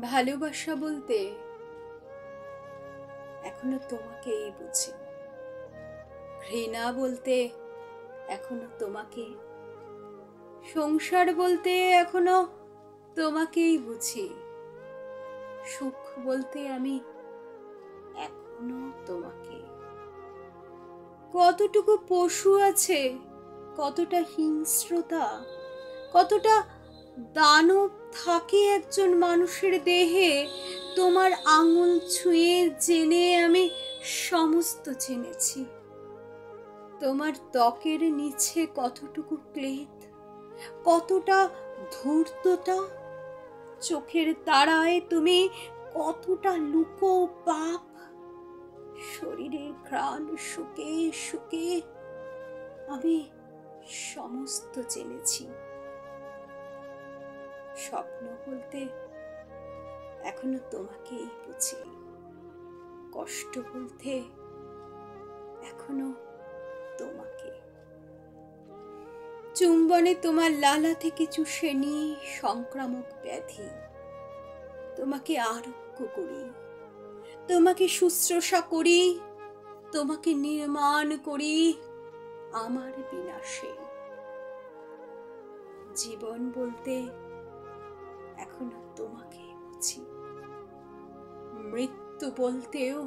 ভালোবাসা বলতে এখনো তোমাকেই বুঝি, ঘৃণা বলতে এখনো তোমাকে, সংসার বলতে এখনো তোমাকেই বুঝি, সুখ বলতে আমি এখনো তোমাকে। কতটুকু পশু আছে, কতটা হিংস্রতা, কতটা দানব থাকে একজন মানুষের দেহে, তোমার আঙুল ছুঁয়ে জেনে আমি সমস্ত জেনেছি। তোমার ত্বকের নিচে কতটুকু ক্লেদ, কতটা ধূর্ততা, চোখের তারায় তুমি কতটা লুকো পাপ, শরীরের ঘ্রাণ শুকে শুকে আমি সমস্ত জেনেছি। স্বপ্ন বলতে এখনো তোমাকেই বুঝি, কষ্ট বলতে এখনো তোমাকে। চুম্বনে তোমার লালা থেকে চুষে নিই সংক্রামক ব্যাধি, তোমাকে আরোগ্য করি, তোমাকে শুশ্রূষা করি, তোমাকে নির্মাণ করি আমার বিনাশে। জীবন বলতে এখনো তোমাকে বুঝি, মৃত্যু বলতেও